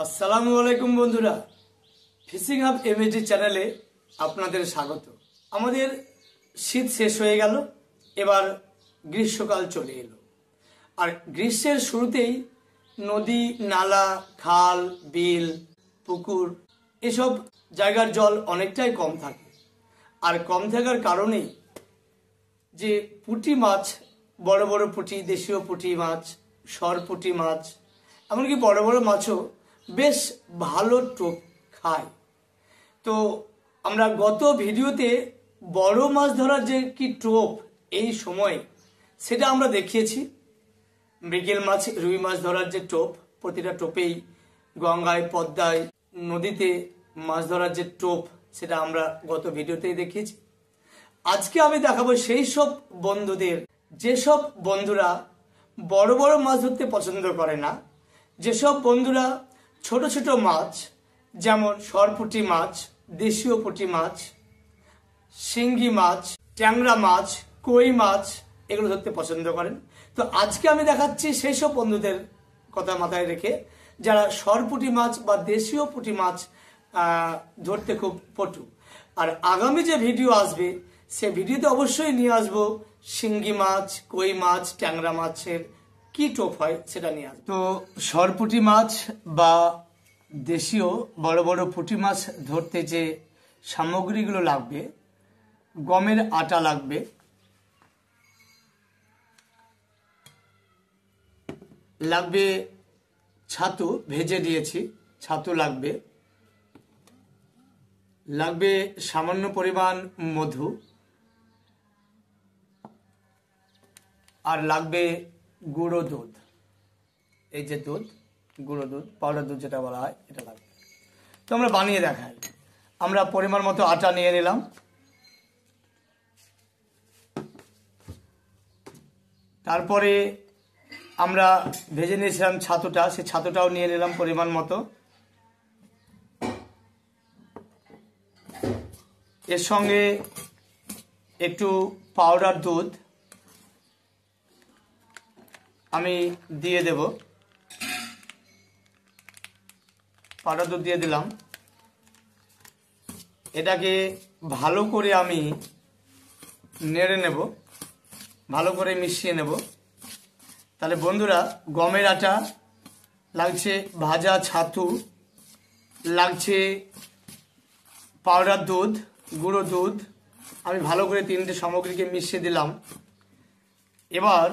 আসসালামু আলাইকুম বন্ধুরা, ফিশিং হাব এমএজি চ্যানেলে আপনাদের স্বাগত। আমাদের শীত শেষ হয়ে গেল, এবার গ্রীষ্মকাল চলে এলো। আর গ্রীষ্মের শুরুতেই নদী, নালা, খাল, বিল, পুকুর এসব জায়গার জল অনেকটাই কম থাকে। আর কম থাকার কারণেই যে পুঁটি মাছ, বড় বড় পুঁটি, দেশীয় পুঁটি মাছ, সর পুঁটি মাছ, এমনকি বড় বড় মাছও বেশ ভালো টোপ খায়। তো আমরা গত ভিডিওতে বড় মাছ ধরার যে কি টোপ এই সময় সেটা আমরা দেখিয়েছি। মৃগেল মাছ, রুই মাছ ধরার যে টোপ, প্রতিটা টোপেই গঙ্গায়, পদ্মায়, নদীতে মাছ ধরার যে টোপ সেটা আমরা গত ভিডিওতেই দেখিয়েছি। আজকে আমি দেখাবো সেই সব বন্ধুদের, যেসব বন্ধুরা বড় বড় মাছ ধরতে পছন্দ করে না, যেসব বন্ধুরা ছোট ছোট মাছ যেমন সরপুঁটি মাছ, দেশীয় পুঁটি মাছ, শিঙ্গি মাছ, ট্যাংরা মাছ, কই মাছ এগুলো ধরতে পছন্দ করেন। তো আজকে আমি দেখাচ্ছি সেই সব বন্ধুদের কথা মাথায় রেখে যারা সরপুঁটি মাছ বা দেশীয় পুঁটি মাছ ধরতে খুব পটু। আর আগামী যে ভিডিও আসবে সে ভিডিওতে অবশ্যই নিয়ে আসবো শিঙ্গি মাছ, কই মাছ, ট্যাংরা মাছের কি টোপ হয় সেটা নিয়ে আসবো। তো সরপুঁটি মাছ বা দেশীয় বড় বড় পুঁটি মাছ ধরতে যে সামগ্রীগুলো লাগবে, গমের আটা লাগবে, লাগবে ছাতু, ভেজে দিয়েছি, ছাতু লাগবে, লাগবে সামান্য পরিমাণ মধু, আর লাগবে গুঁড়ো দুধ। এই যে দুধ, গুঁড়ো দুধ, পাউডার দুধ যেটা বলা হয়, এটা লাগবে। তো আমরা বানিয়ে দেখাই। আমরা পরিমাণ মতো আটা নিয়ে নিলাম, তারপরে আমরা ভেজে নিয়েছিলাম ছাতুটা, সেই ছাতুটাও নিয়ে নিলাম পরিমাণ মতো। এর সঙ্গে একটু পাউডার দুধ আমি দিয়ে দেব, পাউডার দুধ দিয়ে দিলাম। এটাকে ভালো করে আমি নেড়ে নেব, ভালো করে মিশিয়ে নেব। তাহলে বন্ধুরা, গমের আটা লাগছে, ভাজা ছাতু লাগছে, পাউডার দুধ, গুঁড়ো দুধ, আমি ভালো করে তিনটে সামগ্রীকে মিশিয়ে দিলাম। এবার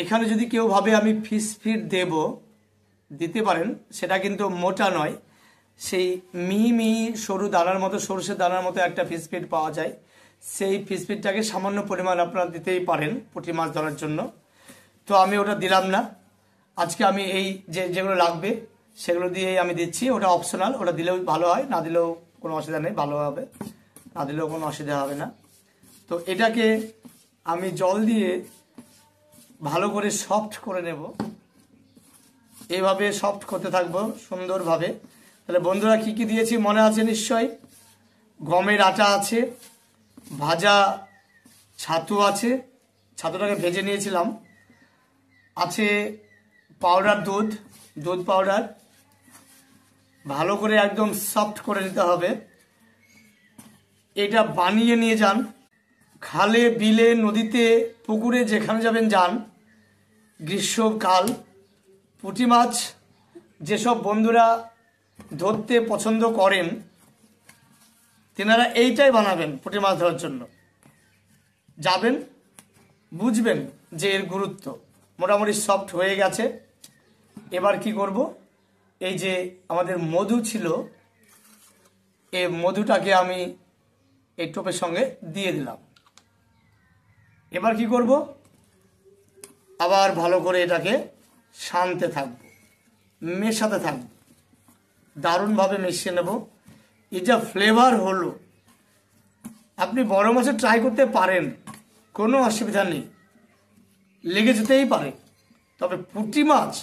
এখানে যদি কেউ ভাবে আমি ফিশ ফিড দেব, দিতে পারেন, সেটা কিন্তু মোটা নয়, সেই মিহি সরু দানার মতো, সরষের দানার মতো একটা ফিশ ফিড পাওয়া যায়, সেই ফিশ ফিডটাকে সামান্য পরিমাণ আপনারা দিতেই পারেন পুঁটি মাছ ধরার জন্য। তো আমি ওটা দিলাম না, আজকে আমি এই যেগুলো লাগবে সেগুলো দিয়েই আমি দিচ্ছি। ওটা অপশনাল, ওটা দিলেও ভালো হয়, না দিলেও কোনো অসুবিধা নেই, ভালো হবে, না দিলেও কোনো অসুবিধা হবে না। তো এটাকে আমি জল দিয়ে ভালো করে সফট করে নেব, এইভাবে সফট করতে থাকবো সুন্দরভাবে। তাহলে বন্ধুরা, কি কি দিয়েছি মনে আছে নিশ্চয়? গমের আটা আছে, ভাজা ছাতু আছে, ছাতুটাকে ভেজে নিয়েছিলাম, আছে পাউডার দুধ, দুধ পাউডার, ভালো করে একদম সফট করে নিতে হবে। এটা বানিয়ে নিয়ে যান, খালে, বিলে, নদীতে, পুকুরে যেখানে যাবেন যান। গ্রীষ্মকাল পুঁটি মাছ যেসব বন্ধুরা ধরতে পছন্দ করেন তেনারা এইটাই বানাবেন পুঁটি মাছ ধরার জন্য। যাবেন, বুঝবেন যে এর গুরুত্ব। মোটামুটি সফট হয়ে গেছে। এবার কি করব, এই যে আমাদের মধু ছিল, এই মধুটাকে আমি এই টোপের সঙ্গে দিয়ে দিলাম। এবার কি করব, আবার ভালো করে এটাকে শানতে থাকবো, মেশাতে থাকবো, দারুণভাবে মিশিয়ে নেব। এই যা ফ্লেভার হলো, আপনি বড় মাছে ট্রাই করতে পারেন, কোনো অসুবিধা নেই, লেগে যেতেই পারে। তবে পুঁটি মাছ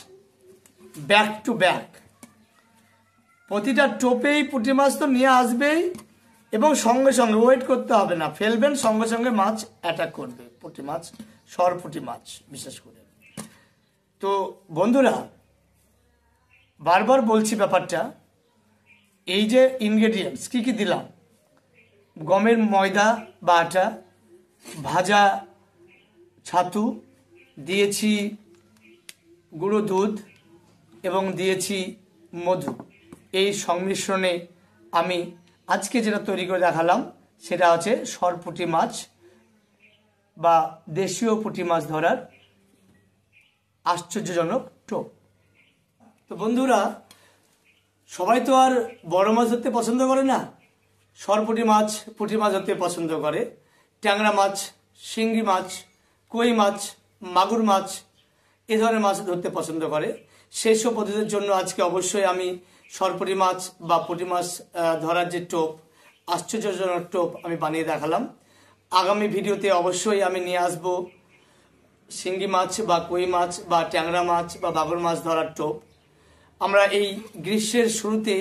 ব্যাক টু ব্যাক, প্রতিটা টোপেই পুঁটি মাছ তো নিয়ে আসবেই, এবং সঙ্গে সঙ্গে ওয়েট করতে হবে না, ফেলবেন সঙ্গে সঙ্গে মাছ অ্যাটাক করবে, পুঁটি মাছ, সরপুঁটি মাছ বিশেষ করে। তো বন্ধুরা, বারবার বলছি ব্যাপারটা, এই যে ইনগ্রেডিয়েন্টস কী কী দিলাম, গমের ময়দা বা আটা, ভাজা ছাতু, দিয়েছি গুঁড়ো দুধ এবং দিয়েছি মধু। এই সংমিশ্রণে আমি আজকে যেটা তৈরি করে দেখালাম সেটা হচ্ছে সরপুঁটি মাছ বা দেশীয় পুঁটি মাছ ধরার আশ্চর্যজনক টোপ। তো বন্ধুরা, সবাই তো আর বড় মাছ ধরতে পছন্দ করে না, সরপুঁটি মাছ পুঁটি মাছ ধরতে পছন্দ করে, ট্যাংরা মাছ, শিঙ্গি মাছ, কই মাছ, মাগুর মাছ এ ধরনের মাছ ধরতে পছন্দ করে। সেই সব পদ্ধতির জন্য আজকে অবশ্যই আমি সরপুঁটি মাছ বা পুঁটি মাছ ধরার যে টোপ, আশ্চর্যজনক টোপ আমি বানিয়ে দেখালাম। আগামী ভিডিওতে অবশ্যই আমি নিয়ে আসব শিঙ্গি মাছ বা কই মাছ বা ট্যাংরা মাছ বা মাগুর মাছ ধরার টোপ। আমরা এই গ্রীষ্মের শুরুতে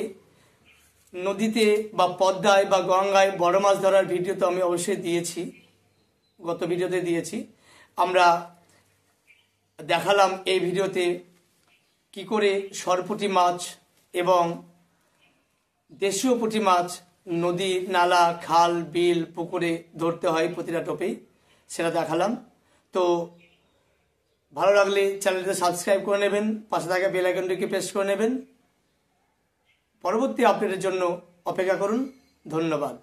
নদীতে বা পদ্মায় বা গঙ্গায় বড় মাছ ধরার ভিডিও তো আমি অবশ্যই দিয়েছি, গত ভিডিওতে দিয়েছি। আমরা দেখালাম এই ভিডিওতে কি করে সরপুঁটি মাছ এবং দেশীয় পুঁটি মাছ নদী, নালা, খাল, বিল, পুকুরে ধরতে হয় প্রতিটা টোপেই, সেটা দেখালাম। তো ভালো লাগলে চ্যানেলটা সাবস্ক্রাইব করে নেবেন, পাশে থাকা বেল আইকনটিকে প্রেস করে নেবেন। পরবর্তী আপডেটের জন্য অপেক্ষা করুন। ধন্যবাদ।